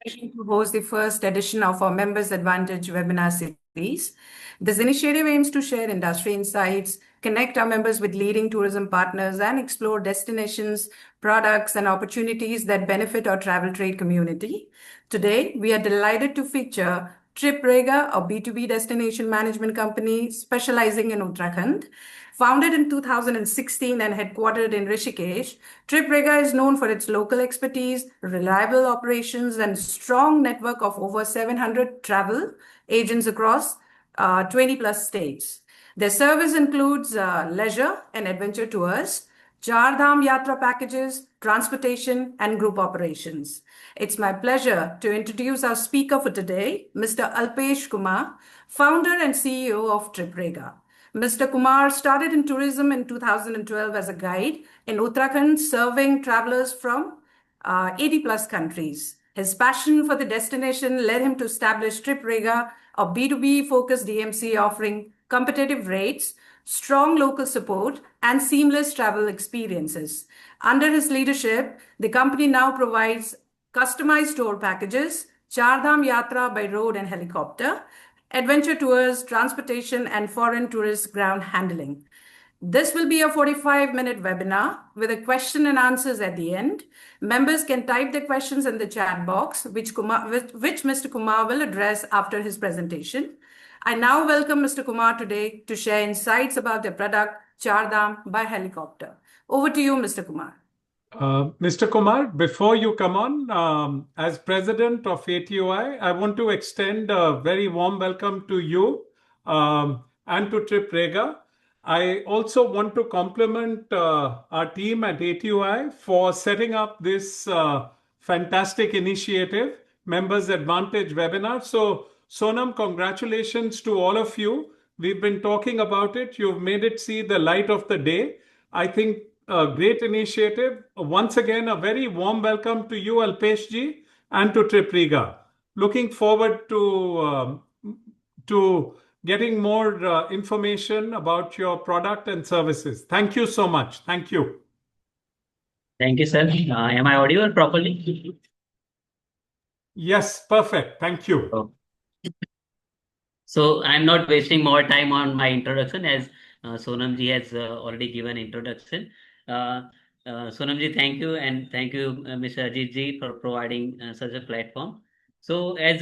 To host the first edition of our Members Advantage webinar series. This initiative aims to share industry insights, connect our members with leading tourism partners, and explore destinations, products, and opportunities that benefit our travel trade community. Today, we are delighted to feature Trip Rega, a B2B destination management company specializing in Uttarakhand. Founded in 2016 and headquartered in Rishikesh, Trip Rega is known for its local expertise, reliable operations, and strong network of over 700 travel agents across 20 plus states. Their service includes leisure and adventure tours, Chardham Yatra packages, transportation, and group operations. It's my pleasure to introduce our speaker for today, Mr. Alpesh Kumar, founder and CEO of Trip Rega. Mr. Kumar started in tourism in 2012 as a guide in Uttarakhand, serving travelers from 80 plus countries. His passion for the destination led him to establish Trip Rega, a B2B focused DMC offering competitive rates, strong local support, and seamless travel experiences. Under his leadership, the company now provides customized tour packages, Chardham Yatra by road and helicopter, adventure tours, transportation, and foreign tourist ground handling. This will be a 45-minute webinar with a question and answers at the end. Members can type their questions in the chat box, which Mr. Kumar will address after his presentation. I now welcome Mr. Kumar today to share insights about their product, Chardham by helicopter. Over to you, Mr. Kumar. Mr. Kumar, before you come on, as president of ATOAI, I want to extend a very warm welcome to you and to Trip Rega. I also want to compliment our team at ATOAI for setting up this fantastic initiative, Members Advantage webinar. So, Sonam, congratulations to all of you. We've been talking about it. You've made it see the light of the day. I think a great initiative. Once again, a very warm welcome to you, Alpesh ji, and to Trip Rega. Looking forward to getting more information about your product and services. Thank you so much. Thank you. Thank you, sir. Am I audible properly? Yes, perfect. Thank you. Oh. So I'm not wasting more time on my introduction as Sonam ji has already given introduction. Sonam ji, thank you, and thank you, Mr. Ajit ji, for providing such a platform. So as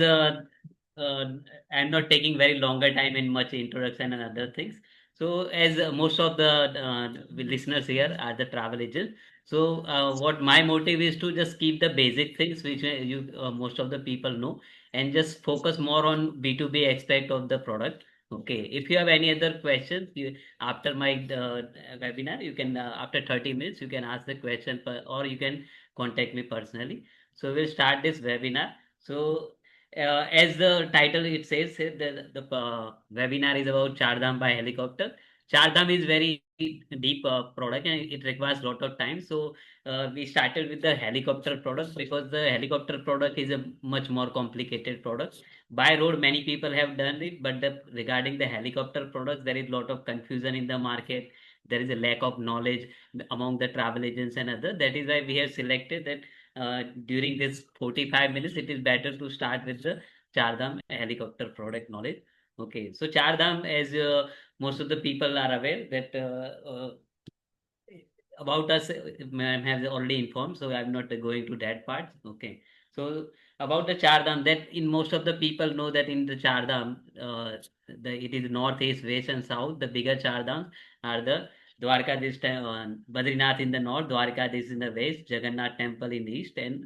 I'm not taking very longer time in much introduction and other things. So as most of the listeners here are the travel agents. So what my motive is to just keep the basic things which you most of the people know, and just focus more on B2B aspect of the product. Okay, if you have any other questions after my webinar, you can after 30 minutes you can ask the question or you can contact me personally. So we'll start this webinar. So as the title it says, the webinar is about Chardham by helicopter. Chardham is very deep product and it requires a lot of time. So we started with the helicopter product because the helicopter product is a much more complicated product. By road, many people have done it, but regarding the helicopter products, there is a lot of confusion in the market. There is a lack of knowledge among the travel agents and other. That is why we have selected that during this 45 minutes, it is better to start with the Chardham helicopter product knowledge. Okay, so Chardham, as most of the people are aware that about us, ma'am has already informed, so I'm not going to that part. Okay, so about the Chardham, that in most of the people know that in the Chardham, it is north, east, west, and south. The bigger Chardhams are the Dwarka this time, Badrinath in the north, Dwarka this in the west, Jagannath temple in the east, and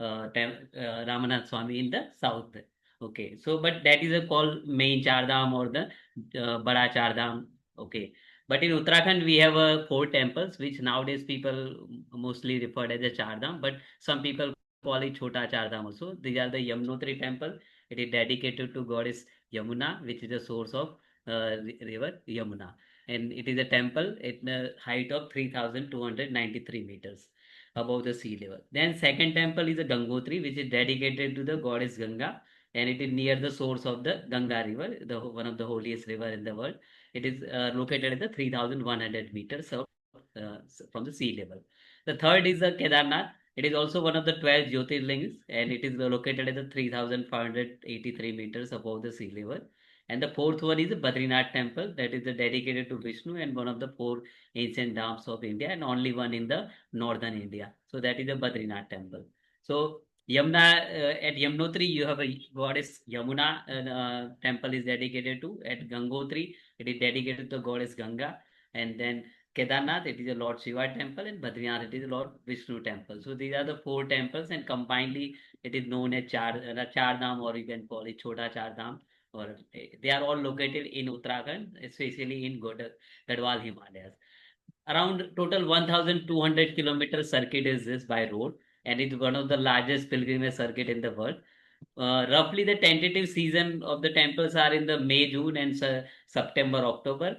Ramanath Swami in the south. Okay, so but that is a called main Chardham or the Bada Chardham. Okay, but in Uttarakhand, we have 4 temples, which nowadays people mostly referred as a Chardham, but some people call it Chota Chardham also. These are the Yamunotri temple. It is dedicated to goddess Yamuna, which is the source of river Yamuna. And it is a temple at the height of 3,293 meters above the sea level. Then second temple is a Gangotri, which is dedicated to the goddess Ganga, and it is near the source of the Ganga river, one of the holiest river in the world. It is located at the 3,100 meters from the sea level. The third is the Kedarnath, It is also one of the 12 Jyotirlings, and it is located at the 3,583 meters above the sea level. And the fourth one is the Badrinath temple, that is dedicated to Vishnu and one of the four ancient dams of India, and only one in the northern India. So that is the Badrinath temple. So at Yamunotri, you have a goddess Yamuna temple is dedicated to. At Gangotri, it is dedicated to goddess Ganga. And then Kedarnath, it is a Lord Shiva temple, and Badrinath, it is a Lord Vishnu temple. So these are the four temples, and combinedly, it is known as Chardham, or you can call it Chota Chardham. Or they are all located in Uttarakhand, especially in Gadwal Himalayas. Around total 1,200 kilometer circuit is this by road, and it's one of the largest pilgrimage circuit in the world. Roughly the tentative season of the temples are in the May, June, and September, October.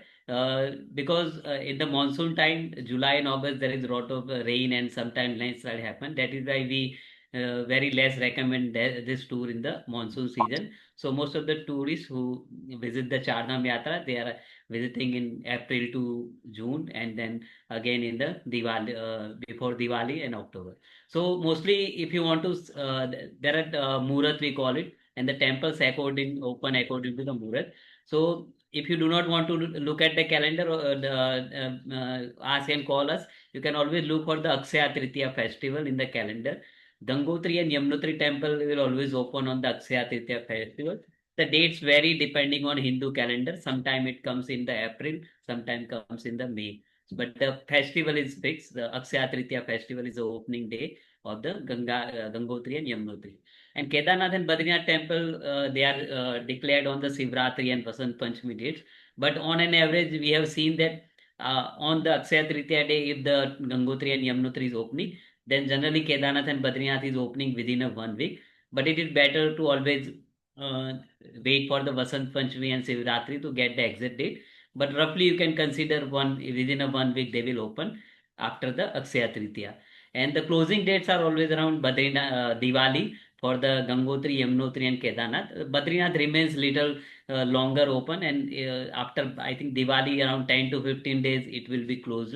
Because in the monsoon time, July and August, there is a lot of rain and sometimes landslide happen. That is why we very less recommend this tour in the monsoon season. So most of the tourists who visit the Chardham Yatra, they are visiting in April to June, and then again in the Diwali, before Diwali and October. So mostly, if you want to, there are Murat we call it, and the temples open according to the Murat. So if you do not want to look at the calendar, ask and call us. You can always look for the Akshaya Tritiya festival in the calendar. Gangotri and Yamunotri temple will always open on the Akshaya Tritiya festival. The dates vary depending on Hindu calendar. Sometime it comes in the April, sometime comes in the May. But the festival is fixed. The Akshaya Tritiya festival is the opening day of the Gangotri and Yamunotri. And Kedarnath and Badrinath temple, they are declared on the Shivratri and Vasant Panchami dates. But on an average, we have seen that on the Akshaya Tritiya day, if the Gangotri and Yamunotri is opening, then generally Kedarnath and Badrinath is opening within a 1 week. But it is better to always uh, wait for the Vasant Panchami and Shivratri to get the exact date. But roughly you can consider within a 1 week they will open after the Akshaya Tritiya. And the closing dates are always around Diwali for the Gangotri, Yamunotri, and Kedarnath. Badrinath remains little longer open, and after I think Diwali around 10 to 15 days it will be closed.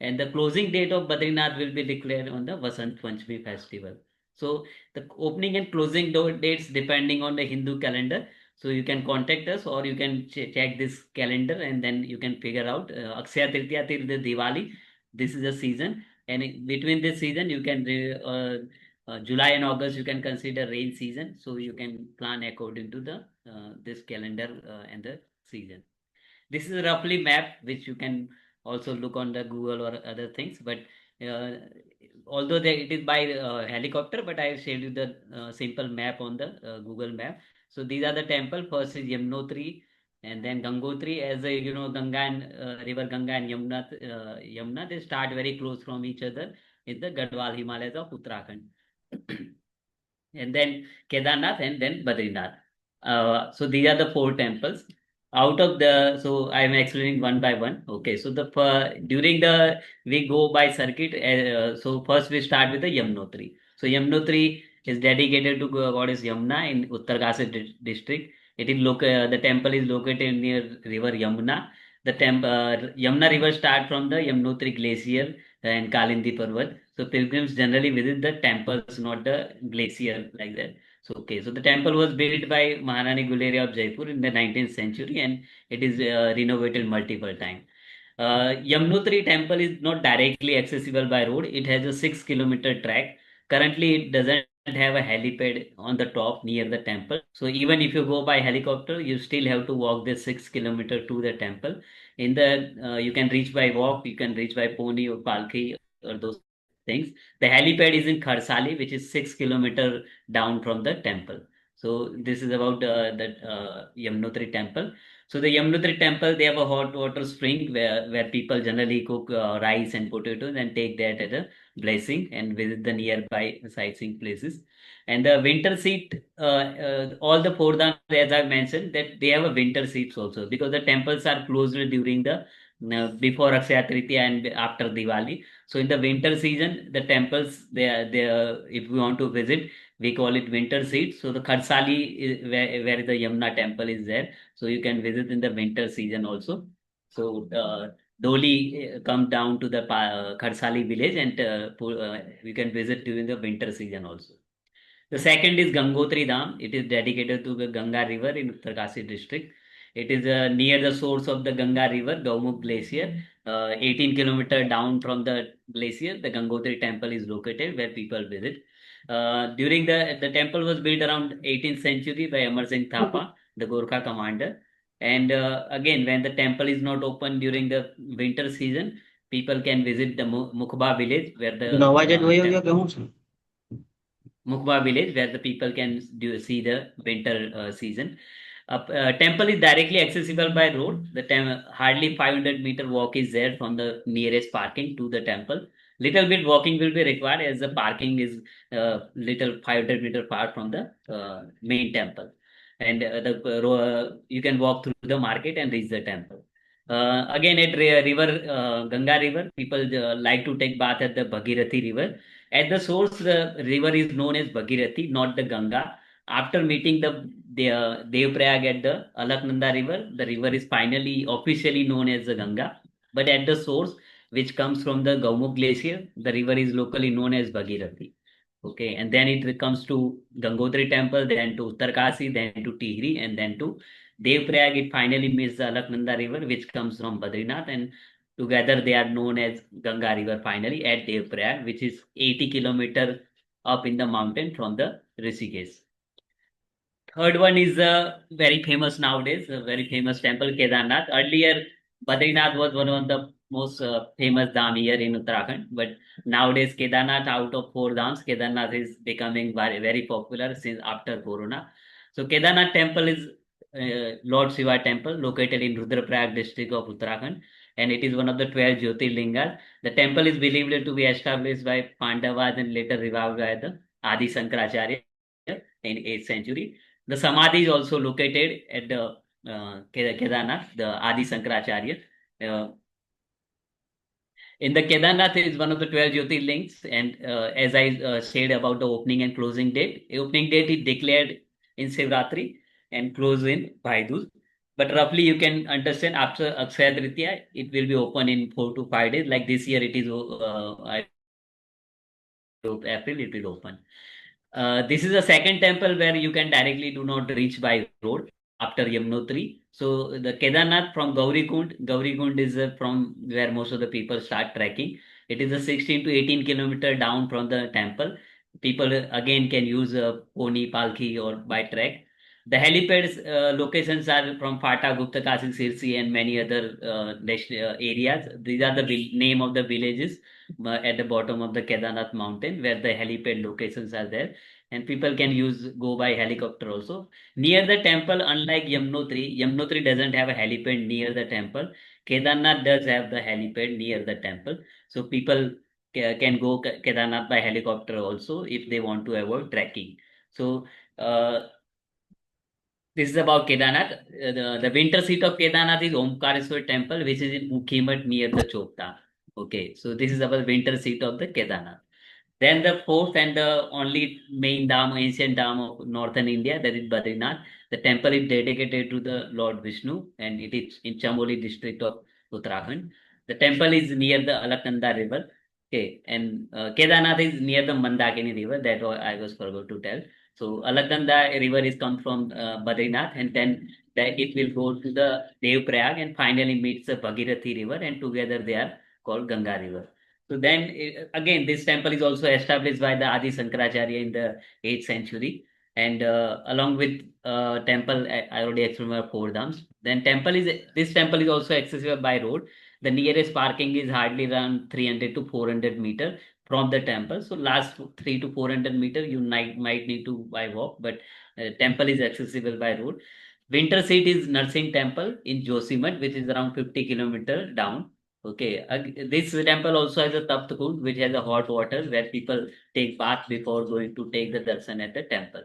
And the closing date of Badrinath will be declared on the Vasant Panchami festival. So the opening and closing dates depending on the Hindu calendar. So you can contact us, or you can check this calendar, and then you can figure out Akshaya Tritiya till the Diwali. This is a season, and between this season you can July and August you can consider rain season. So you can plan according to the this calendar and the season. This is a roughly map which you can also look on the Google or other things. But uh, although it is by helicopter, but I have shared you the simple map on the Google map. So these are the temple. First is Yamunotri, and then Gangotri. As you know, Ganga and river Ganga and Yamuna, they start very close from each other in the Gadwal Himalayas of Uttarakhand. And then Kedarnath, and then Badrinath. So these are the four temples. So I am explaining one by one. Okay, so during the we go by circuit. So first we start with the Yamunotri. So Yamunotri is dedicated to goddess Yamuna in Uttarkasi district. The temple is located near river Yamuna. Yamuna river start from the Yamunotri glacier and Kalindi Parvat. So pilgrims generally visit the temples, not the glacier like that. So the temple was built by Maharani Guleria of Jaipur in the 19th century, and it is renovated multiple times. Yamunotri temple is not directly accessible by road. It has a 6 kilometer track. Currently, it doesn't have a helipad on the top near the temple. So even if you go by helicopter, you still have to walk the 6 kilometer to the temple. You can reach by walk, you can reach by pony or palki or those things. The helipad is in Kharsali, which is 6 kilometer down from the temple. So this is about the Yamunotri temple. So the Yamunotri temple, they have a hot water spring where people generally cook rice and potatoes and take that as a blessing and visit the nearby sightseeing places. And the winter seat, all the four dhams, as I mentioned, that they have a winter seats also, because the temples are closed during the before Akshaya Tritiya and after Diwali. So in the winter season, the temples if we want to visit, we call it winter seats. So the Kharsali is where the Yamuna temple is there. So you can visit in the winter season also. So Doli come down to the Kharsali village, and we can visit during the winter season also. The second is Gangotri Dham. It is dedicated to the Ganga River in Uttarkasi district. It is near the source of the Ganga River, Gaumukh Glacier. 18 kilometer down from the glacier, the Gangotri temple is located where people visit. During the temple was built around 18th century by Amar Singh Thapa, the Gorkha commander. And again, when the temple is not open during the winter season, people can visit the Mukhba village where the Mukba village, where the people can see the winter season. Temple is directly accessible by road. The hardly 500-meter walk is there from the nearest parking to the temple. Little bit walking will be required as the parking is little 500-meter far from the main temple. And you can walk through the market and reach the temple. Again, at Ganga River, people like to take bath at the Bhagirathi River. At the source, the river is known as Bhagirathi, not the Ganga. After meeting the Devprayag at the Alaknanda River, the river is finally officially known as the Ganga. But at the source, which comes from the Gaumukh Glacier, the river is locally known as Bhagirathi. Okay, and then it comes to Gangotri temple, then to Uttarkasi, then to Tihri, and then to Devprayag. It finally meets the Alaknanda River, which comes from Badrinath, and together they are known as Ganga River finally at Devprayag, which is 80 kilometers up in the mountain from the Rishikesh. Third one is very famous nowadays, a very famous temple, Kedarnath. Earlier, Badrinath was one of the most famous dham here in Uttarakhand, but nowadays Kedarnath, out of 4 dhams, Kedarnath is becoming very, very popular since after Corona. So Kedarnath temple is Lord Shiva temple located in Rudraprayag district of Uttarakhand, and it is one of the 12 Jyotirlingas. The temple is believed to be established by Pandavas and later revived by the Adi Sankaracharya in 8th century. The Samadhi is also located at the Kedarnath, the Adi Sankaracharya. In the Kedarnath is one of the 12 Jyotirlings, and as I said about the opening and closing date, opening date is declared in Shivratri and close in Bhai Dooj. But roughly you can understand after Akshaya Tritiya, it will be open in 4 to 5 days. Like this year, it is I hope April it will open. This is the second temple where you can directly do not reach by road after Yamunotri. So the Kedarnath from Gauri Kund is from where most of the people start trekking. It is a 16 to 18 kilometer down from the temple. People again can use a pony, palki or by trek. The helipad locations are from Fata, Gupta, Kasi, Sirsi and many other areas. These are the name of the villages at the bottom of the Kedarnath mountain where the helipad locations are there, and people can go by helicopter also. Near the temple, unlike Yamunotri doesn't have a helipad near the temple. Kedarnath does have the helipad near the temple. So people can go Kedarnath by helicopter also if they want to avoid trekking. So this is about Kedarnath. The winter seat of Kedarnath is Omkareshwar temple, which is in Ukhimat near the Chopta. Okay, so this is our winter seat of the Kedarnath. Then the fourth and the only main dam, ancient dam of northern India, that is Badrinath. The temple is dedicated to the Lord Vishnu, and it is in Chamoli district of Uttarakhand. The temple is near the Alaknanda river. Okay, and Kedarnath is near the Mandakini river. That I was forgot to tell. So Alaknanda river is come from Badrinath, and then it will go to the Devprayag and finally meets the Bhagirathi river, and together they are called Ganga river. So then again, this temple is also established by the Adi Sankaracharya in the 8th century, and along with temple, I already explained 4 dhams. Then this temple is also accessible by road. The nearest parking is hardly around 300 to 400 meter from the temple. So last 3 to 400 meter you might need to by walk, but temple is accessible by road. Winter seat is Nursing Temple in Josimat, which is around 50 kilometer down. Okay, this temple also has a Tapt Kund, which has a hot water where people take bath before going to take the darshan at the temple.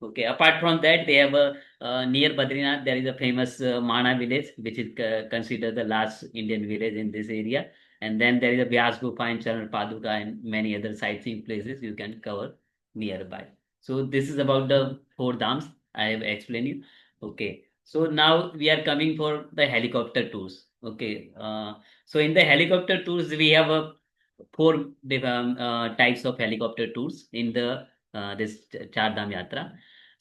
Okay, apart from that, they have a near Badrinath, there is a famous Mana village, which is considered the last Indian village in this area. And then there is a Vyas Gufa and Charan Paduka and many other sightseeing places you can cover nearby. So this is about the 4 dhams I have explained you. Okay. So now we are coming for the helicopter tours. Okay. So in the helicopter tours, we have four types of helicopter tours in the this Chardham Yatra.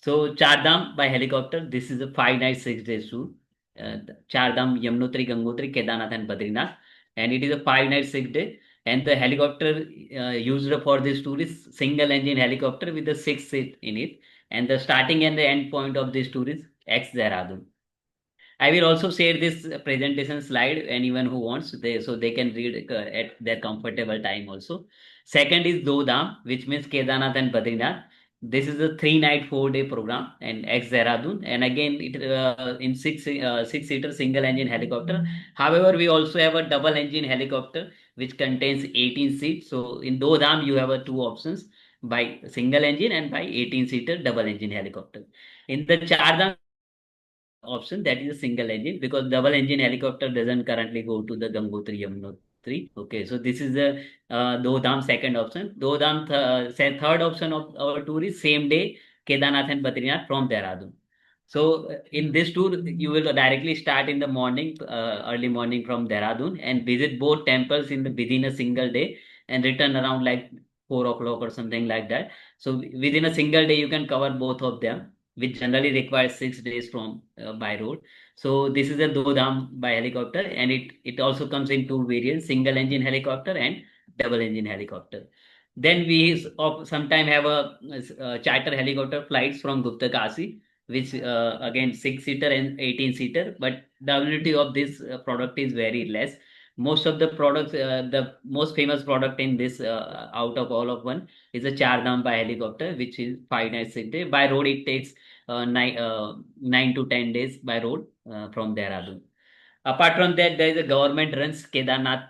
So Chardham by helicopter, this is a 5 night 6 days tour. Chardham, Yamunotri, Gangotri, Kedarnath, and Badrinath, and it is a 5 night 6 day. And the helicopter used for this tour is single engine helicopter with a 6 seat in it. And the starting and the end point of this tour is ex Dehradun. I will also share this presentation slide. Anyone who wants, so they can read at their comfortable time also. Second is Dodam, which means Kedarnath and Badrinath. This is a 3 night 4 day program and ex Dehradun, and again it in 6 seater single engine helicopter. However, we also have a double engine helicopter which contains 18 seats. So in Dodam you have two options, by single engine and by 18 seater double engine helicopter. In the Chardham option, that is a single engine, because double engine helicopter doesn't currently go to the Gangotri Yamunotri. Okay, so this is the Dodam second option. Dodam third option of our tour is same day Kedarnath and Badrinath from Dehradun. So in this tour, you will directly start in the morning, early morning from Dehradun, and visit both temples within a single day, and return around like 4 o'clock or something like that. So within a single day, you can cover both of them, which generally requires 6 days from by road. So this is a Dodam by helicopter, and it also comes in two variants: single engine helicopter and double engine helicopter. Then we sometime have a charter helicopter flights from Gupta Kasi, which again 6 seater and 18 seater, but the ability of this product is very less. Most of the products, the most famous product in this out of all of one is a Chardham by helicopter, which is 5 nights 6 day. By road, it takes 9 to 10 days by road from Dehradun. Apart from that, there is a government runs Kedarnath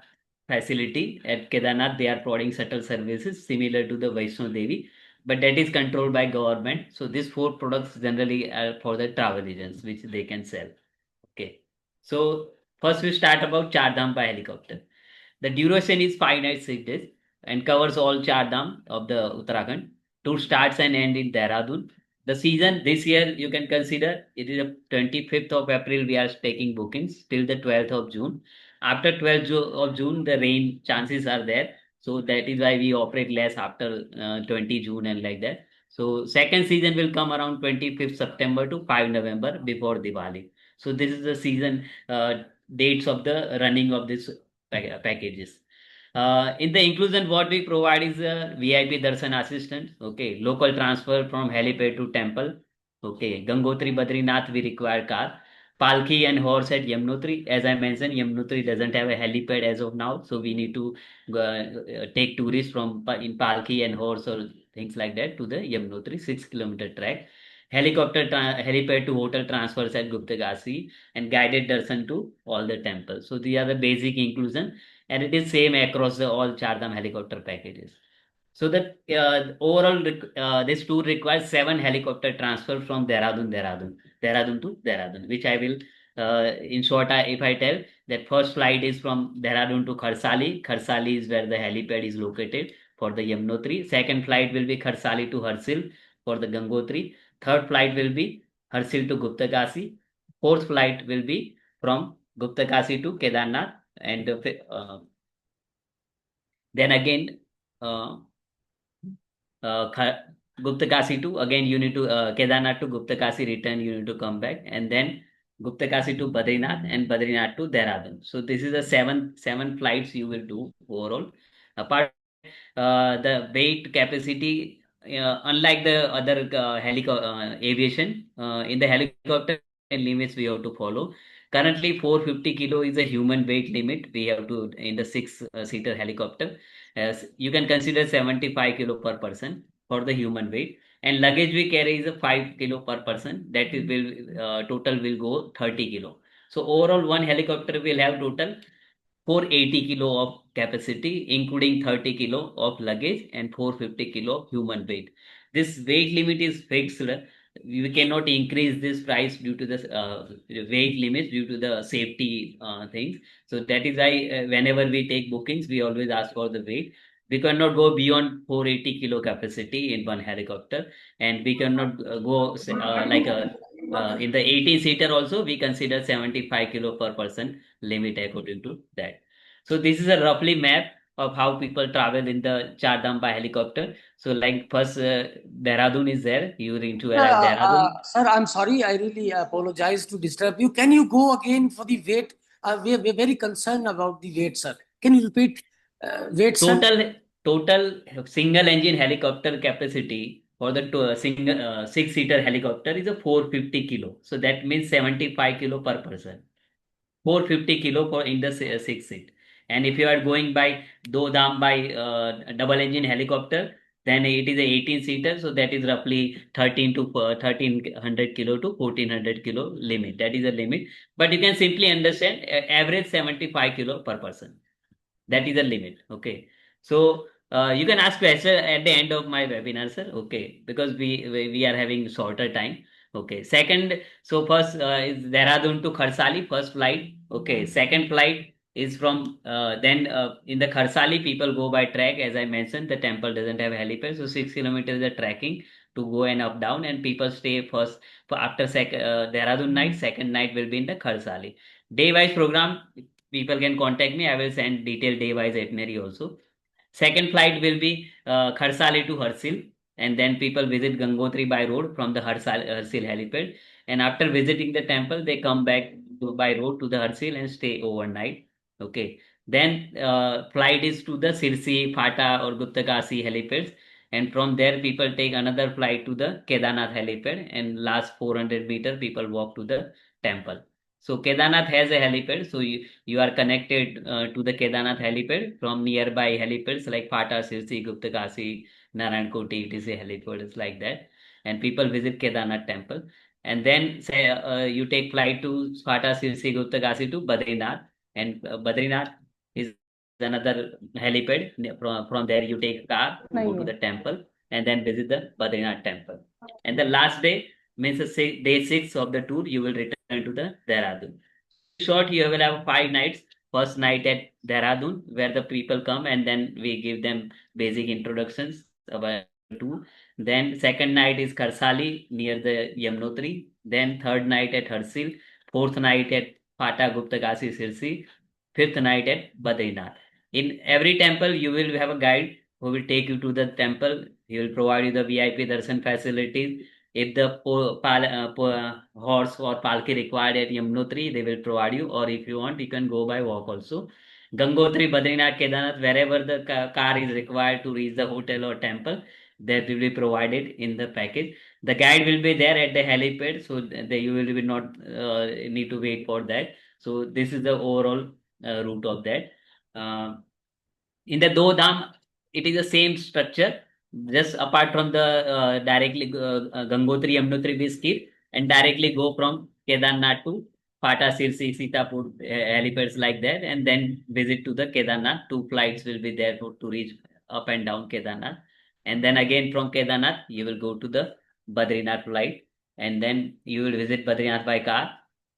facility. At Kedarnath, they are providing shuttle services similar to the Vaishno Devi, but that is controlled by government. So these four products generally are for the travel agents, which they can sell. Okay. So first we start about Chardham by helicopter. The duration is 5 nights 6 days and covers all Chardham of the Uttarakhand. Tour starts and ends in Dehradun. The season this year you can consider it is a 25th of April we are taking bookings till the 12th of June. After 12th of June the rain chances are there. So that is why we operate less after 20 June and like that. So second season will come around 25th September to 5 November before Diwali. So this is the season dates of the running of this packages. In the inclusion, what we provide is a VIP darshan assistant. Okay, local transfer from helipad to temple. Okay, Gangotri Badrinath we require car. Palki and horse at Yamunotri. As I mentioned, Yamunotri doesn't have a helipad as of now, so we need to take tourists from in Palki and horse or things like that to the Yamunotri 6 kilometer track. Helipad to hotel transfers at Gupta Kasi, and guided darshan to all the temples. So these are the basic inclusion, and it is same across all Chardham helicopter packages. So that overall this tour requires 7 helicopter transfer from Dehradun to Dehradun, which I will in short if I tell that first flight is from Dehradun to Kharsali. Kharsali is where the helipad is located for the Yamunotri. Second flight will be Kharsali to Harsil for the Gangotri. Third flight will be Harsil to Gupta Kasi. Fourth flight will be from Gupta Kasi to Kedarnath, and then again uh, Gupta Kasi to, again you need to Kedarnath to Gupta Kasi, return you need to come back, and then Gupta Kasi to Badrinath and Badrinath to Dehradun. So this is the seven flights you will do overall. Apart the weight capacity, unlike the other aviation, in the helicopter limits we have to follow. Currently, 450 kilo is a human weight limit. We have to in the six-seater helicopter. As you can consider 75 kilo per person for the human weight, and luggage we carry is a 5 kilo per person. That is will total will go 30 kilo. So overall, one helicopter will have total 480 kilo of capacity, including 30 kilo of luggage and 450 kilo of human weight. This weight limit is fixed. We cannot increase this price due to the weight limits, due to the safety things. So that is why whenever we take bookings, we always ask for the weight. We cannot go beyond 480 kilo capacity in one helicopter, and we cannot go like in the 18-seater also, we consider 75 kilo per person limit according to that. So this is a roughly map of how people travel in the Chardham by helicopter. So like first, Dehradun is there. You need to arrive Dehradun. Sir, I'm sorry. I really apologize to disturb you. Can you go again for the weight? We're very concerned about the weight, sir. Can you repeat weight, sir? Total single engine helicopter capacity for the single 6-seater helicopter is a 450 kilo. So that means 75 kilo per person. 450 kilo for in the 6 seat. And if you are going by Dodam by double engine helicopter, then it is a 18-seater. So that is roughly 1300 kilo to 1400 kilo limit. That is a limit. But you can simply understand average 75 kilo per person. That is the limit. Okay. So you can ask question at the end of my webinar, sir. Okay, because we are having shorter time. Okay. Second, so first is Dehradun to Kharsali, first flight. Okay. Second flight is from then in the Kharsali people go by track. As I mentioned, the temple doesn't have helipad, so 6 kilometers is the trekking to go and up down, and people stay first for after Dehradun night. Second night will be in the Kharsali. Day wise program, people can contact me. I will send detailed day wise itinerary also. Second flight will be Kharsali to Harsil, and then people visit Gangotri by road from the Harsil helipad. And after visiting the temple, they come back by road to the Harsil and stay overnight. Okay. Then flight is to the Sirsi, Fata, or Guptakasi helipads. And from there, people take another flight to the Kedarnath helipad. And last 400 meter, people walk to the temple. So Kedarnath has a helipad. So you are connected to the Kedarnath helipad from nearby helipads like Pata, Sirsi, Guptakasi, Narayankoti, etc. helipad is like that. And people visit Kedarnath temple. And then say you take flight to Pata, Sirsi, Guptakasi to Badrinath. And Badrinath is another helipad. From there you take a car, go to the temple, and then visit the Badrinath temple. And the last day means day 6 of the tour, you will return to the Dehradun. Short, you will have 5 nights. First night at Dehradun, where the people come and then we give them basic introductions about tour. Then second night is Karsali near the Yamnotri. Then third night at Harsil. Fourth night at Pata Guptakasi Sirsi. Fifth night at Badrinath. In every temple, you will have a guide who will take you to the temple. He will provide you the VIP darshan facilities. If the horse or palki required at Yamunotri, they will provide you. Or if you want, you can go by walk also. Gangotri, Badrinath, Kedarnath, wherever the car is required to reach the hotel or temple, that will be provided in the package. The guide will be there at the helipad, so you will be not need to wait for that. So this is the overall route of that. In the Do Dham, it is the same structure, just apart from the directly Gangotri, Yamunotri we skip and directly go from Kedarnath to Pata, Sirsi, Sitapur helipads like that, and then visit to the Kedarnath. 2 flights will be there to reach up and down Kedarnath. And then again from Kedarnath, you will go to the Badrinath flight, and then you will visit Badrinath by car,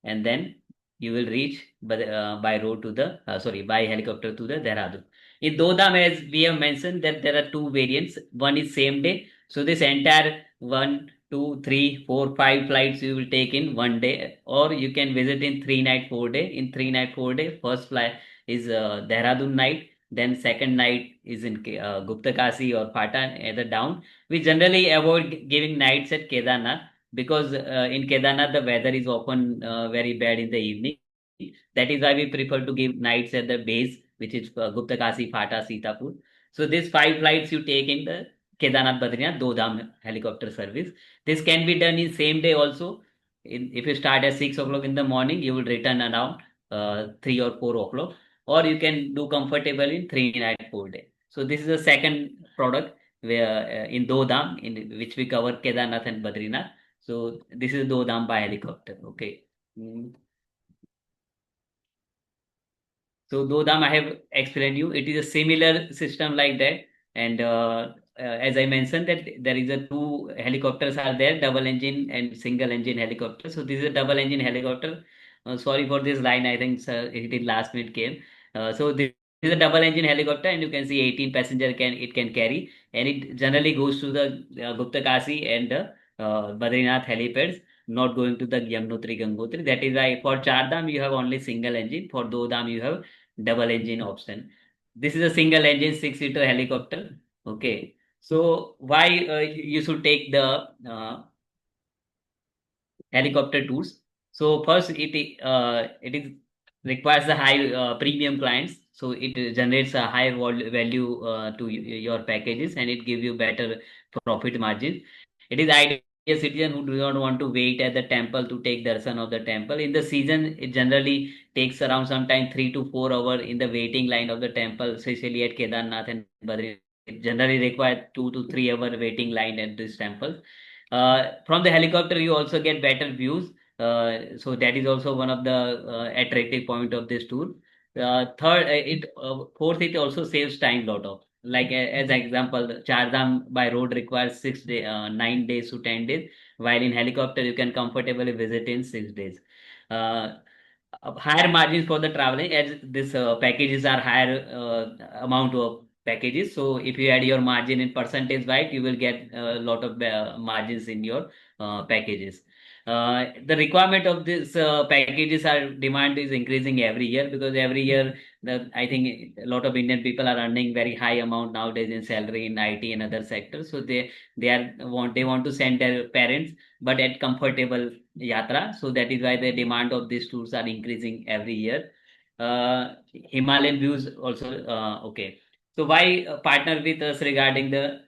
and then you will reach by road to the by helicopter to the Dehradun. In Dodam, as we have mentioned, that there are 2 variants. One is same day. So this entire 1, 2, 3, 4, 5 flights you will take in one day, or you can visit in 3 night, 4 day. In 3 night, 4 day, first flight is Dehradun night. Then second night is in Guptakasi or Patan either down. We generally avoid giving nights at Kedarnath because in Kedarnath the weather is often very bad in the evening. That is why we prefer to give nights at the base, which is Guptakasi, Pata, Sitapur. So these 5 flights you take in the Kedarnath Badrinath Dodam helicopter service. This can be done in same day also. If you start at 6 o'clock in the morning, you will return around 3 or 4 o'clock, or you can do comfortable in 3 night, 4 day. So this is the second product where in Dodam, in which we cover Kedarnath and Badrinath. So this is Dodam by helicopter. Okay. So Dodam I have explained you. It is a similar system like that. And as I mentioned that there is a 2 helicopters are there, double engine and single engine helicopter. So this is a double engine helicopter. Sorry for this line. I think it is last minute came. So this is a double engine helicopter, and you can see 18 passenger it can carry, and it generally goes to the Guptakasi and the Badrinath helipads. not going to the Yamunotri Gangotri. That is why for Chardham you have only single engine. For Dodam you have double engine option. This is a single engine 6-seater helicopter. Okay. So why you should take the helicopter tours? So first it is requires a high premium clients. So it generates a high value to your packages, and it gives you better profit margin. It is ideal a citizen who do not want to wait at the temple to take darshan of the temple. In the season, it generally takes around sometime 3 to 4 hours in the waiting line of the temple, especially at Kedarnath and Badrinath. It generally requires 2 to 3 hour waiting line at this temple. From the helicopter, you also get better views. So that is also one of the attractive point of this tour. Fourth, it also saves time lot of. Like as example, Chardham by road requires 9 days to 10 days, while in helicopter you can comfortably visit in 6 days. Uh, Higher margins for the traveling as this packages are higher amount of packages. So if you add your margin in percentage wise, you will get a lot of margins in your packages. The requirement of this packages are demand is increasing every year, because every year I think a lot of Indian people are earning very high amount nowadays in salary in IT and other sectors. So they want to send their parents, but at comfortable yatra. So that is why the demand of these tours are increasing every year. Himalayan views also okay. So why partner with us regarding the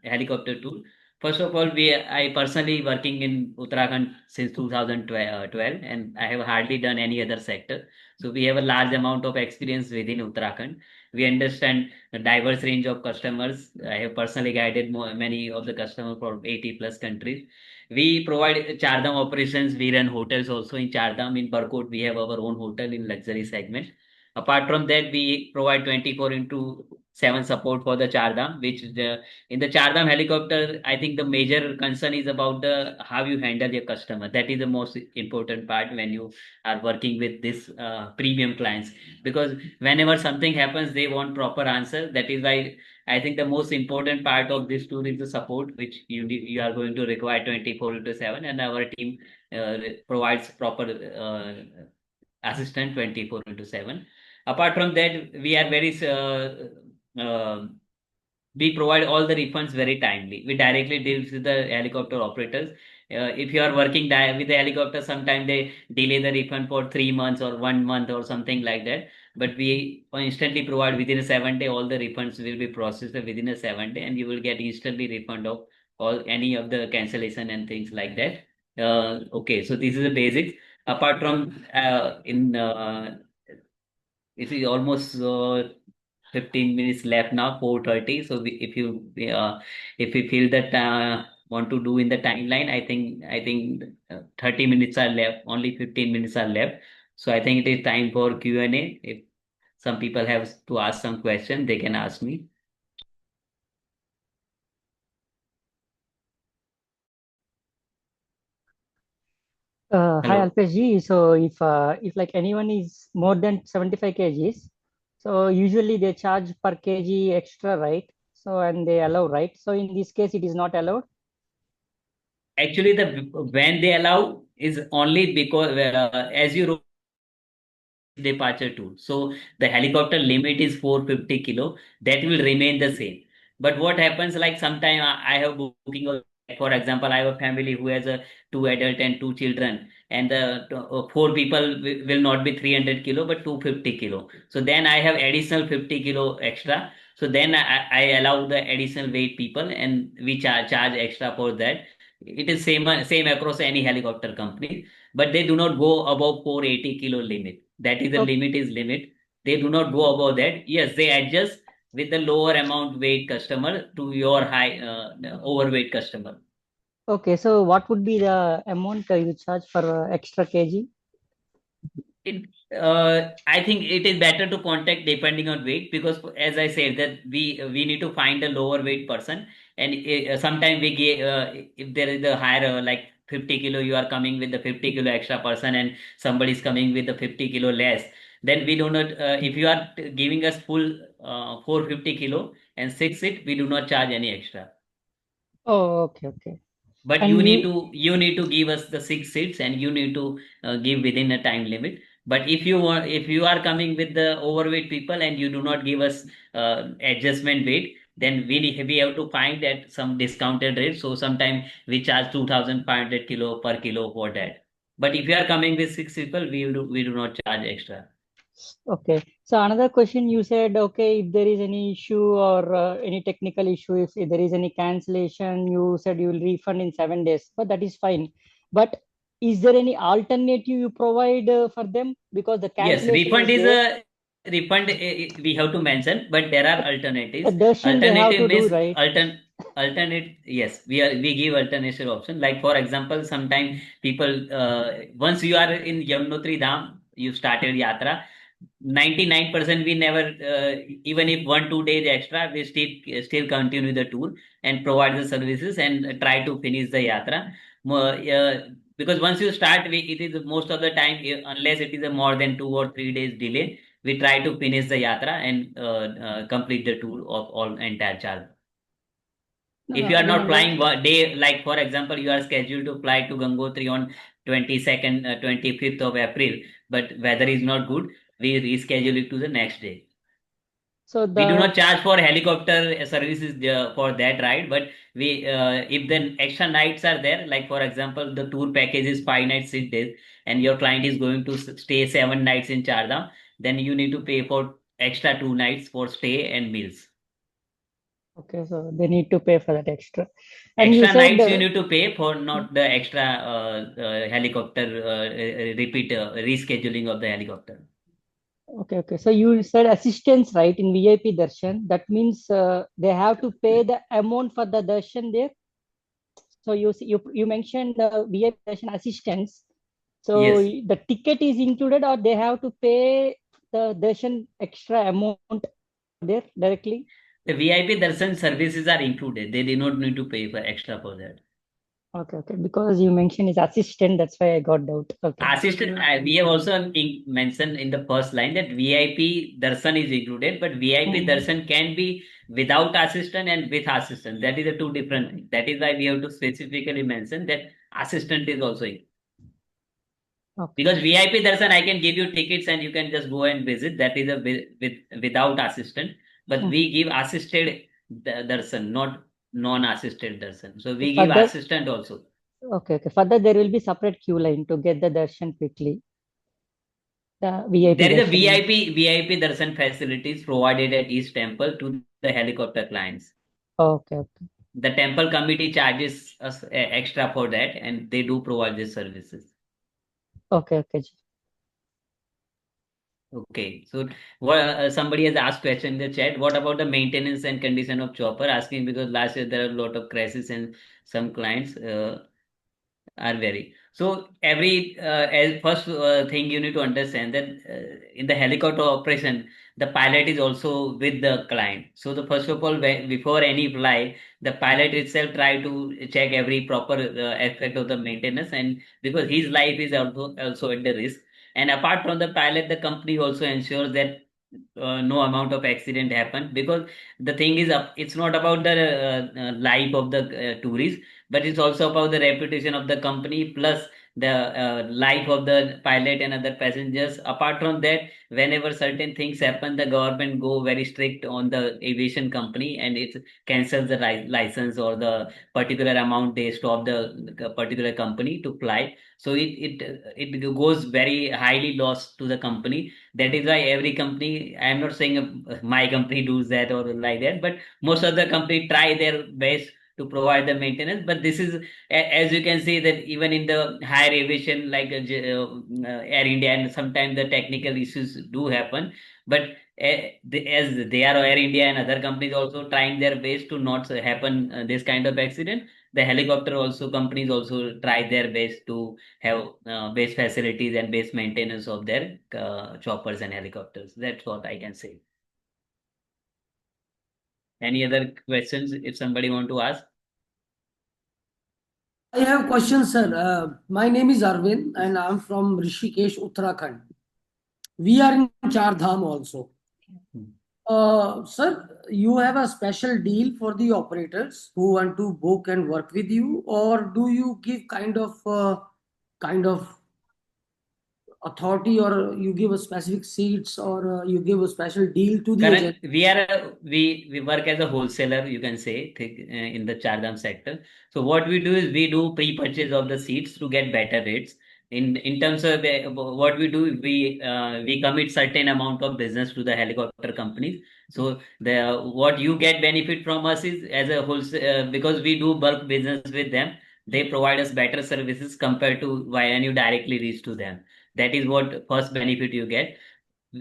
helicopter tour? First of all, I personally working in Uttarakhand since 2012, and I have hardly done any other sector. So we have a large amount of experience within Uttarakhand. We understand a diverse range of customers. I have personally guided many of the customers from 80 plus countries. We provide Chardham operations. We run hotels also in Chardham. In Barkot, we have our own hotel in luxury segment. Apart from that, we provide 24 into 7 support for the Chardham, in the Chardham helicopter, I think the major concern is about the how you handle your customer. That is the most important part when you are working with this premium clients, because whenever something happens, they want proper answer. That is why I think the most important part of this tour is the support, which you are going to require 24 into 7, and our team provides proper assistant 24 into 7. Apart from that, we are very we provide all the refunds very timely. We directly deal with the helicopter operators. If you are working with the helicopter, sometimes they delay the refund for 3 months or 1 month or something like that. But we instantly provide within a 7 day, all the refunds will be processed within a 7 day, and you will get instantly refund of all any of the cancellation and things like that. Okay, so this is the basics. Apart from in it is almost 15 minutes left now, 4:30. So if you feel that want to do in the timeline, I think 30 minutes are left. Only 15 minutes are left. So I think it is time for Q&A. If some people have to ask some question, they can ask me. Hi Hello. Alpesh ji. So if like anyone is more than 75 kgs, so usually they charge per kg extra, right? So and they allow, right? So in this case, it is not allowed. Actually, the when they allow is only because as you departure tool. So the helicopter limit is 450 kilo. That will remain the same. But what happens, like sometime I have booking, for example, I have a family who has a 2 adult and 2 children, and the 4 people will not be 300 kilo but 250 kilo. So then I have additional 50 kilo extra. So then I allow the additional weight people, and we charge extra for that. It is same across any helicopter company, but they do not go above 480 kilo limit. That is the Okay. limit is limit. They do not go above that. Yes, they adjust with the lower amount weight customer to your high overweight customer. Okay. So what would be the amount you charge for extra kg? I think it is better to contact depending on weight, because as I said that we need to find a lower weight person, and sometimes we get if there is a higher like 50 kilo, you are coming with the 50 kilo extra person, and somebody is coming with the 50 kilo less, then we do not if you are giving us full 450 kilo and 6 seat, we do not charge any extra. Oh, okay, okay. But And you need to give us the 6 seats, and you need to give within a time limit. But if you are coming with the overweight people and you do not give us adjustment weight, then we have to find that some discounted rate. So sometimes we charge 2,500 kilo per kilo for that. But if you are coming with 6 people, we do not charge extra. okay. So another question, you said, okay, if there is any issue or any technical issue, if there is any cancellation, you said you will refund in 7 days, but that is fine. But is there any alternative you provide for them? Because the Yes, cancellation refund is is there. a refund we have to mention, but there are The alternatives. Darshan they have Alternative to do, means right? alternate. Yes, we give alternative option. Like for example, sometimes people once you are in Yamunotri Dham, you started yatra. 99% we never even if 1 2 days extra, we still continue the tour and provide the services and try to finish the yatra. Because once you start, it is most of the time, unless it is a more than 2 or 3 days delay, we try to finish the yatra and complete the tour of all entire Chardham. If you are not Again, flying one day, like for example, you are scheduled to fly to Gangotri on 22nd, 25th of April, but weather is not good, we reschedule it to the next day. so We do the not charge for helicopter services for that ride, but we if the extra nights are there, like for example, the tour package is 5 nights 6 days, and your client is going to stay 7 nights in Chardham, then you need to pay for extra 2 nights for stay and meals. okay, so they need to pay for that extra. And you Extra said, nights you need to pay for, not the extra helicopter repeat rescheduling of the helicopter. okay, okay. So you said assistance, right, in VIP darshan. That means they have to pay the amount for the darshan there. So you mentioned the VIP darshan assistance. So Yes, the ticket is included, or they have to pay the darshan extra amount there directly? the VIP darshan services are included. They do not need to pay for extra for that. Okay, okay. Because you mentioned is assistant, that's why I got doubt. Okay. Assistant, we have also mentioned in the first line that VIP darshan is included, but VIP Mhm. darshan can be without assistant and with assistant. That is the two different things. That is why we have to specifically mention that assistant is also included. Okay. Because VIP darshan, I can give you tickets and you can just go and visit. That is a without assistant. But Mhm. we give assisted darshan, not non-assisted darshan. So we For give that, assistant also. okay, okay. For that, there will be separate queue line to get the darshan quickly. The VIP There is a darshan means. VIP darshan facilities provided at each temple to the helicopter clients. Okay, okay. The temple committee charges us extra for that, and they do provide these services. Okay, okay. Okay, so what somebody has asked question in the chat. What about the maintenance and condition of chopper? Asking because last year there are a lot of crashes and some clients are very. So every as first thing you need to understand that in the helicopter operation, the pilot is also with the client. So the first of all, before any fly, the pilot itself try to check every proper aspect of the maintenance, and because his life is also at the risk. And apart from the pilot, the company also ensures that no amount of accident happen, because the thing is it's not about the life of the tourist, but it's also about the reputation of the company, plus the life of the pilot and other passengers. Apart from that, whenever certain things happen, the government go very strict on the aviation company, and it cancels the license or the particular amount they stop the particular company to fly. So it goes very highly loss to the company. That is why every company, I am not saying my company does that or like that, but most of the company try their best to provide the maintenance. But this is as you can see that even in the higher aviation like Air India, and sometimes the technical issues do happen. But as they are Air India and other companies also trying their best to not happen this kind of accident, the helicopter also companies also try their best to have base facilities and base maintenance of their choppers and helicopters. That's what I can say. Any other questions if somebody want to ask? I have questions, sir. My name is Arvind and I'm from Rishikesh, Uttarakhand. We are in Chardham also. Sir, you have a special deal for the operators who want to book and work with you, or do you give kind of authority, or you give a specific seats, or you give a special deal to the agent? We work as a wholesaler, you can say, in the Chardham sector. So what we do is we do pre-purchase of the seats to get better rates. In terms of what we do, we commit certain amount of business to the helicopter companies. So the what you get benefit from us is as a wholesale, because we do bulk business with them. They provide us better services compared to when you directly reach to them. That is what first benefit you get.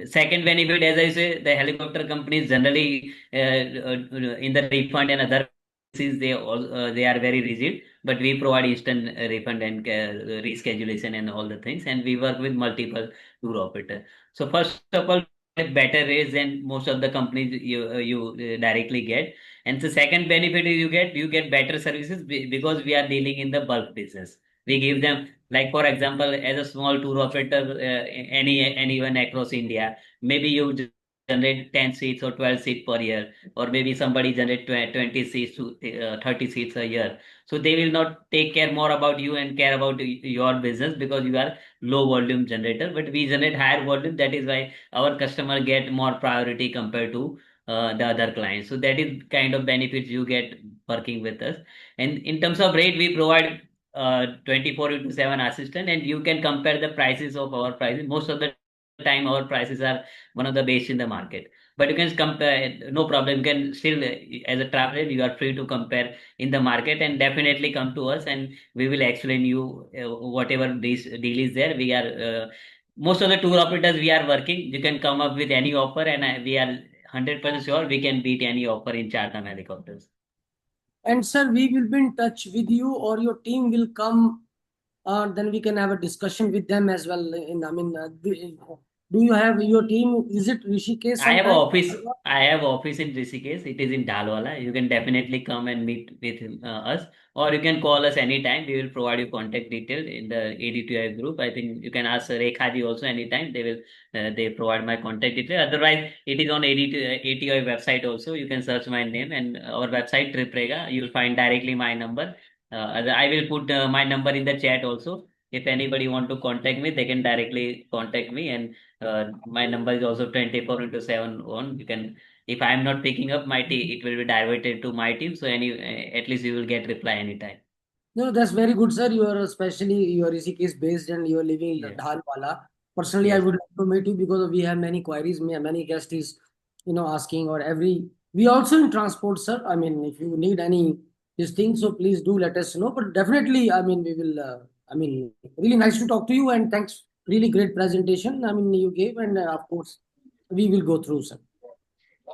Second benefit, as I say, the helicopter companies generally in the refund and other cases they are very rigid, but we provide instant refund and reschedulation and all the things, and we work with multiple tour operators. So first of all, better rates than most of the companies you directly get, and the second benefit is you get better services because we are dealing in the bulk business. We give them, like for example, as a small tour operator, anyone across India, maybe you generate 10 seats or 12 seats per year, or maybe somebody generate 20 seats to 30 seats a year. So they will not take care more about you and care about your business because you are low volume generator. But we generate higher volume. That is why our customer get more priority compared to the other clients. So that is kind of benefits you get working with us. And in terms of rate, we provide 24 into 7 assistant, and you can compare the prices of our prices. Most of the time our prices are one of the best in the market, but you can compare, no problem. You can still as a traveler you are free to compare in the market, and definitely come to us and we will explain you whatever this deal is there. We are most of the tour operators we are working, you can come up with any offer, and we are 100% sure we can beat any offer in Chardham helicopters. And sir, we will be in touch with you, or your team will come. Then we can have a discussion with them as well. Do you have your team? Is it Rishikesh I have a sometime? office. I have office in Rishikesh. It is in Dalwala. You can definitely come and meet with us, or you can call us anytime. We will provide you contact detail in the ATOI group. I think you can ask Rekha ji also anytime. They provide my contact detail. Otherwise, it is on ATOI website also. You can search my name and our website Trip Rega. You will find directly my number. I will put my number in the chat also. If anybody want to contact me, they can directly contact me, and my number is also 24 into 7 on. You can, if I am not picking up my team, it will be diverted to my team. So at least you will get reply anytime. No, that's very good, sir. You are especially you are Rishikesh based and you are living in Yes. Dhalwala. Personally, I Yes. would like to meet you because we have many queries. Many guests is asking, or every we also in transport, sir. I mean, if you need any this thing, so please do let us know. But definitely, I mean, we will. Really nice to talk to you, and thanks. Really great presentation. I mean, you gave, and of course, we will go through, sir.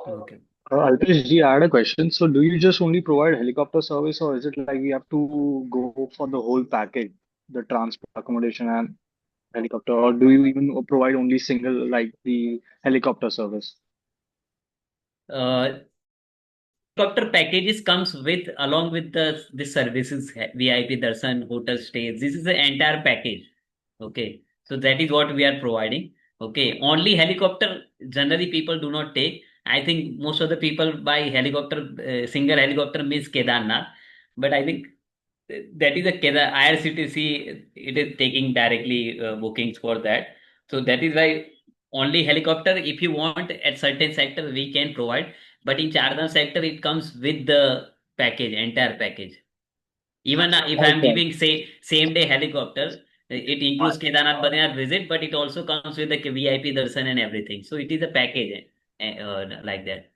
Okay. Alpesh ji, I had a question. So, do you just only provide helicopter service, or is it like we have to go for the whole package, the transport, accommodation, and helicopter, or do you even provide only single, like the helicopter service? Uh, Helicopter packages comes with along with the services, VIP darshan, hotel stays. This is the entire package. Okay, so that is what we are providing. Okay, only helicopter generally people do not take. I think most of the people buy helicopter, single helicopter means Kedarnath, but I think that is a Kedar IRCTC. It is taking directly bookings for that. So that is why only helicopter. If you want at certain sector, we can provide. But in Chardham sector, it comes with the package, entire package. Even if I'm Okay. giving say same day helicopter, it includes Kedarnath Badrinath visit, but it also comes with the VIP darshan and everything. So it is a package like that.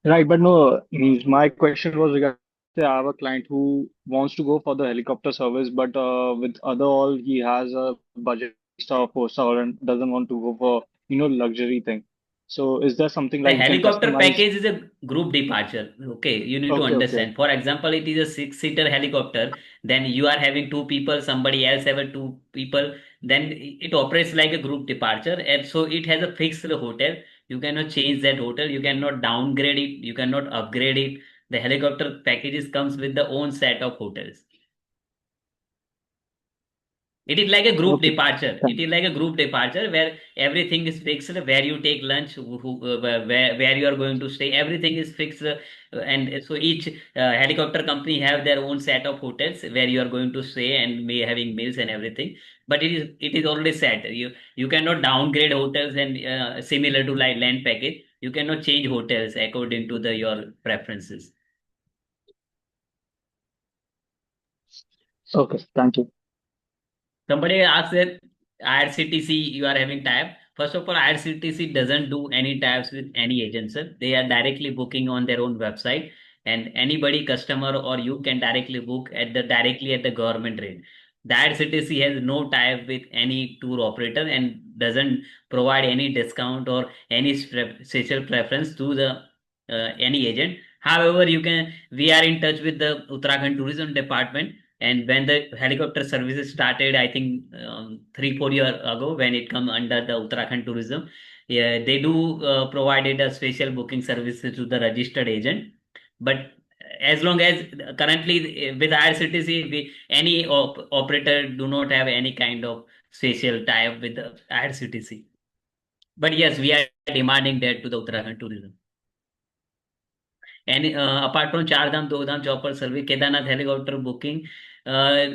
Right, but no, means my question was regarding, say I have a client who wants to go for the helicopter service, but with other all he has a budget star, four star, and doesn't want to go for luxury thing. So is there something The like we can helicopter customize? package is a group departure. Okay, you need to Okay, okay. understand. For example, it is a six-seater helicopter. Then you are having two people, somebody else have a two people. Then it operates like a group departure, and so it has a fixed hotel. You cannot change that hotel. You cannot downgrade it. You cannot upgrade it. The helicopter packages comes with the own set of hotels. It is like a group Okay. departure. Thank It is like a group departure where everything is fixed, where you take lunch, where you are going to stay. Everything is fixed, and so each helicopter company have their own set of hotels where you are going to stay and may having meals and everything. But it is already set. You cannot downgrade hotels and similar to like land package. You cannot change hotels according to the your preferences. Okay. Thank you. Somebody asked that IRCTC you are having tab. First of all, IRCTC doesn't do any tabs with any agent, sir. They are directly booking on their own website, and anybody, customer or you can directly book directly at the government rate. The IRCTC has no tie with any tour operator and doesn't provide any discount or any special preference to the any agent. However, we are in touch with the Uttarakhand Tourism Department, and when the helicopter services started, I think 3 4 years ago, when it come under the Uttarakhand Tourism, yeah, they do provided a special booking service to the registered agent. But as long as currently with IRCTC, any operator do not have any kind of special tie-up with the IRCTC. But yes, we are demanding that to the Uttarakhand Tourism. And apart from Chardham, Dodham, Chopper Survey, Kedarnath helicopter booking, uh,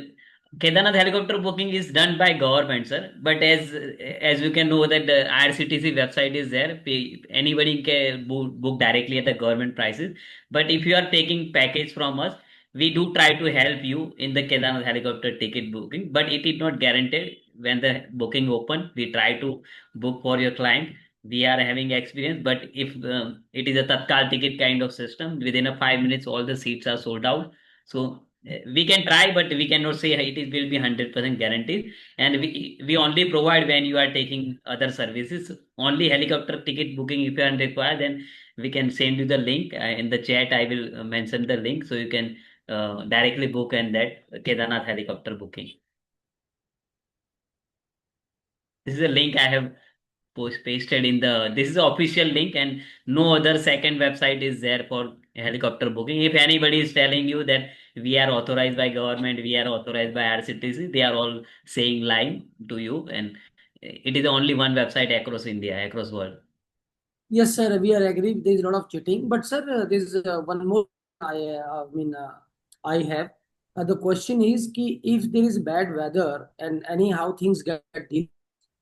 Kedarnath helicopter booking is done by government, sir. But as you can know that the IRCTC website is there, anybody can book directly at the government prices. But if you are taking package from us, we do try to help you in the Kedarnath helicopter ticket booking, but it is not guaranteed. When the booking open, we try to book for your client. We are having experience, but if it is a tatkal ticket kind of system, within a 5 minutes all the seats are sold out. So we can try, but we cannot say it will be 100% guaranteed. And we only provide when you are taking other services. Only helicopter ticket booking if you are required, then we can send you the link in the chat. I will mention the link so you can directly book and that Kedarnath helicopter booking. This is a link I have pasted in the, this is the official link, and no other second website is there for helicopter booking. If anybody is telling you that we are authorized by government, we are authorized by RCTC, they are all saying lying to you, and it is only one website across India, across world. Yes, sir, we are agree. There is a lot of cheating, but sir, there is one more. I have. The question is, ki if there is bad weather and anyhow things get delayed,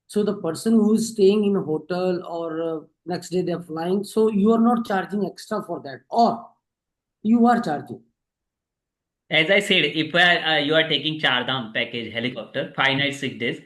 so the person who is staying in a hotel or next day they are flying, so you are not charging extra for that, or you are charging. As I said, if you are taking Chardham package helicopter, 5 nights, 6 days,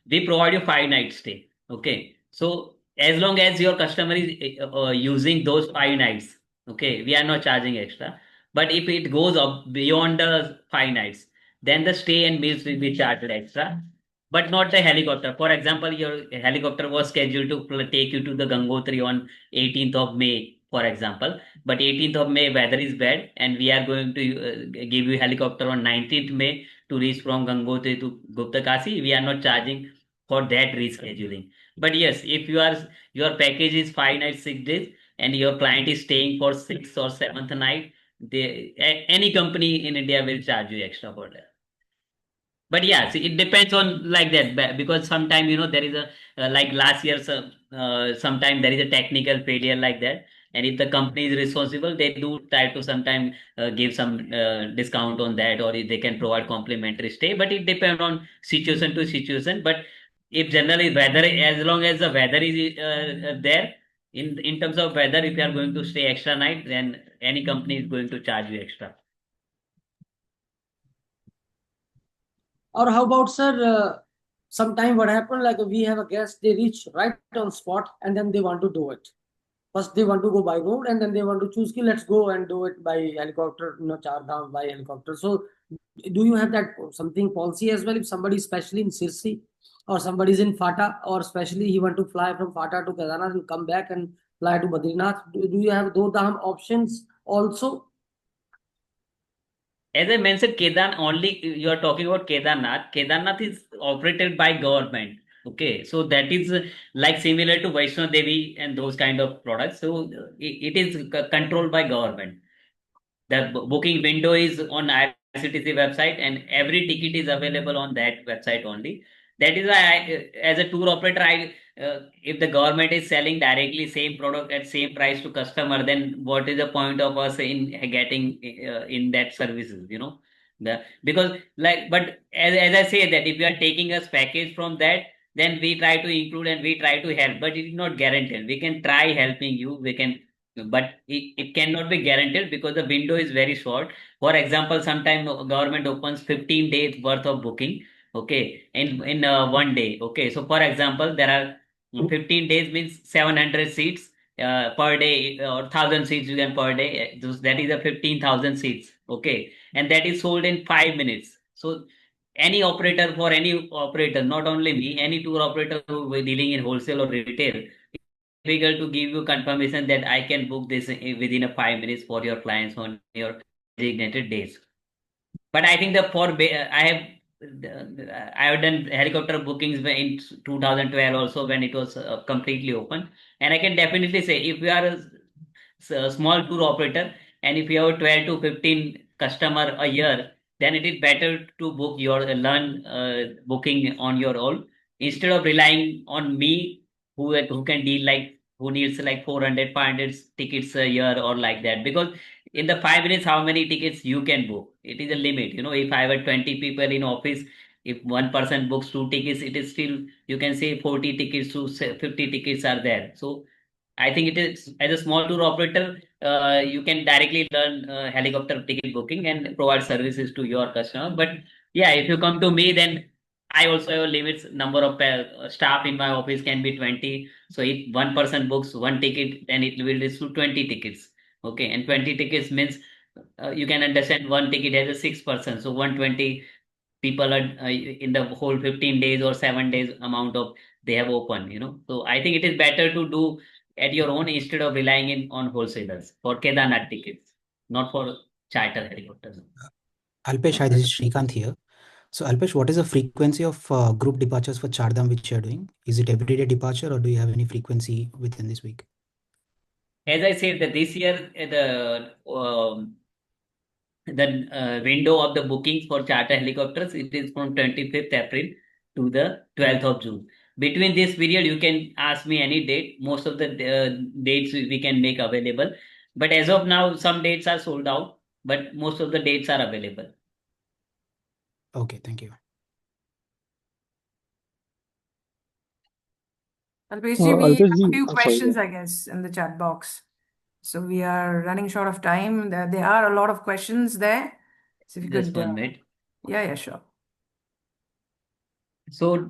we provide you 5 nights stay. Okay. So as long as your customer is using those 5 nights, okay, we are not charging extra. But if it goes up beyond the 5 nights, then the stay and meals will be charged extra, but not the helicopter. For example, your helicopter was scheduled to take you to the Gangotri on 18th of May, for example, but 18th of May weather is bad, and we are going to give you helicopter on 19th May to reach from Gangotri to Gupta Kasi. We are not charging for that rescheduling. But yes, if your package is 5 nights, 6 days, and your client is staying for sixth or seventh night, any company in India will charge you extra for that. But yeah, see, it depends on like that, because sometimes there is a like last year, sometime there is a technical failure like that, and if the company is responsible, they do try to sometime give some discount on that, or if they can provide complimentary stay. But it depends on situation to situation. But if generally weather, as long as the weather is there, in terms of weather, if you are going to stay extra night, then any company is going to charge you extra. Or how about, sir, sometime what happened, like we have a guest, they reach right on spot and then they want to do it. First they want to go by road and then they want to choose, ki, let's go and do it by helicopter, Chardham by helicopter. So do you have that something policy as well? If somebody, especially in Sirsi, or somebody is in Fata, or especially he want to fly from Fata to Kedarnath and come back and fly to Badrinath, do you have those options also? As I mentioned, only you are talking about Kedarnath. Kedarnath is operated by government. Okay, so that is like similar to Vaishno Devi and those kind of products. So it is controlled by government. The booking window is on IRCTC website, and every ticket is available on that website only. That is why as a tour operator, if the government is selling directly same product at same price to customer, then what is the point of us in getting in that services? Because but as I say that if you are taking us package from that, then we try to include and we try to help, but it is not guaranteed. We can try helping you, but it cannot be guaranteed because the window is very short. For example, sometime government opens 15 days worth of booking, okay, in 1 day. Okay, so for example, there are 15 days means 700 seats per day, or 1,000 seats you can per day. That is a 15,000 seats. Okay, and that is sold in 5 minutes. So any operator, not only me, any tour operator who is dealing in wholesale or retail, difficult to give you confirmation that I can book this within a 5 minutes for your clients on your designated days. But I think I have done helicopter bookings in 2012 also, when it was completely open, and I can definitely say if you are a small tour operator and if you have 12 to 15 customer a year, then it is better to book your learn booking on your own instead of relying on me, who can deal like who needs like 400 500 tickets a year or like that. Because in the 5 minutes, how many tickets you can book? It is a limit. If I have 20 people in office, if one person books 2 tickets, it is still, you can say 40 tickets to 50 tickets are there. So I think it is, as a small tour operator, you can directly learn helicopter ticket booking and provide services to your customer. But yeah, if you come to me, then I also have limits. Number of staff in my office can be 20. So if one person books one ticket, then it will issue 20 tickets. Okay, and 20 tickets means you can understand one ticket has a 6 person. So 120 people are in the whole 15 days or 7 days amount of they have open. So I think it is better to do at your own instead of relying on wholesalers for Kedarnath tickets, not for charter helicopters. Alpesh, hi, this is Shrikant here. So, Alpesh, what is the frequency of group departures for Chardham which you're doing? Is it everyday departure or do you have any frequency within this week? As I said, that this year the window of the bookings for charter helicopters, it is from 25th April to the 12th of June. Between this period, you can ask me any date. Most of the dates we can make available. But as of now, some dates are sold out, but most of the dates are available. Okay, thank you. Alpesh, we have Alpesh a ji, few sorry. questions, I guess, in the chat box. So we are running short of time. There are a lot of questions there. So if you Just could, 1 minute. yeah, sure. So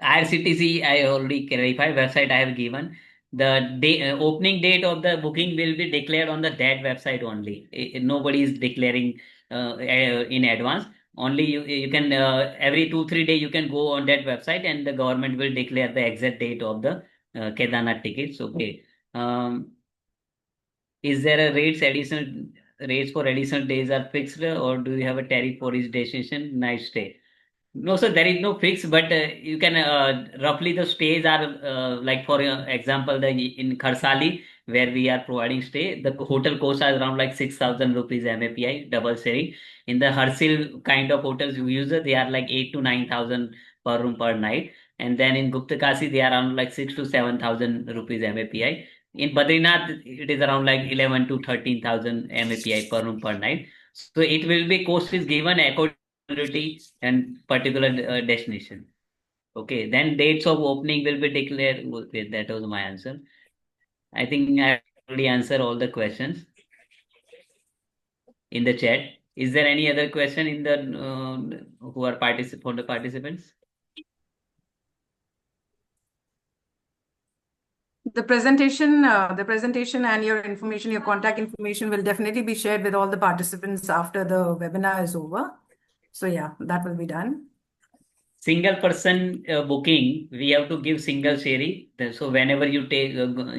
IRCTC, I already clarified, website I have given. The opening date of the booking will be declared on that website only. Nobody is declaring in advance. Only you can every 2 3 days you can go on that website and the government will declare the exact date of the Kedarnath tickets. Okay. Is there a rates for additional days are fixed, or do you have a tariff for each destination night stay? No, sir, there is no fix, but you can roughly the stays are like for example, in Kharsali where we are providing stay, the hotel costs are around like 6,000 rupees MAPI double sharing. In the Harsil kind of hotels you use it, they are like 8 to 9,000 per room per night, and then in Guptakasi they are around like 6 to 7,000 rupees MAPI. In Badrinath it is around like 11 to 13,000 MAPI per room per night. So it will be cost is given according and particular destination. Okay, then dates of opening will be declared. Okay, that was my answer. I think I already answered all the questions in the chat. Is there any other question in the who are for the participants? The presentation and your information, your contact information will definitely be shared with all the participants after the webinar is over. So yeah, that will be done. Single person booking, we have to give single sharing. So whenever you take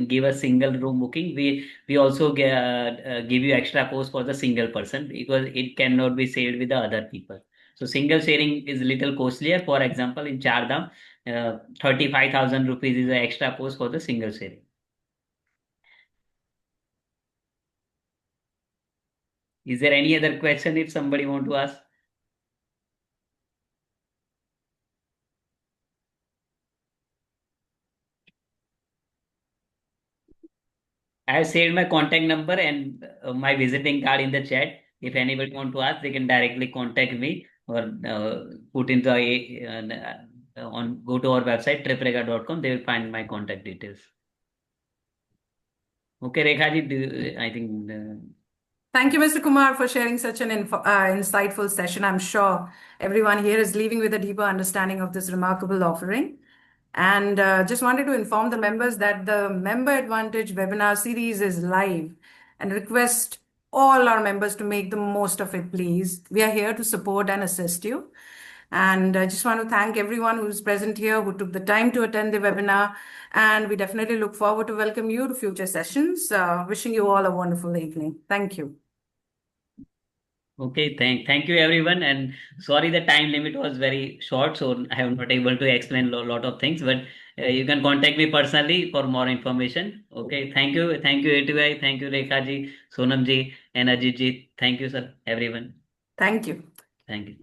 give a single room booking, we also give you extra cost for the single person because it cannot be shared with the other people. So single sharing is little costlier. For example, in Chardham, 35,000 rupees is the extra cost for the single sharing. Is there any other question if somebody want to ask? I have saved my contact number and my visiting card in the chat. If anybody want to ask, they can directly contact me or put into on go to our website triprega.com. They will find my contact details. Okay, Rekha ji, I think. Thank you, Mr. Kumar, for sharing such an insightful session. I'm sure everyone here is leaving with a deeper understanding of this remarkable offering. And just wanted to inform the members that the Member Advantage webinar series is live and request all our members to make the most of it, please. We are here to support and assist you. And I just want to thank everyone who's present here, who took the time to attend the webinar. And we definitely look forward to welcome you to future sessions. Wishing you all a wonderful evening. Thank you. Okay, thank you everyone, and sorry the time limit was very short, so I am not able to explain a lot of things, but you can contact me personally for more information. Okay, thank you ATOAI, thank you Rekha ji, Sonam ji, and Ajit ji. Thank you, sir, everyone. Thank you. Thank you.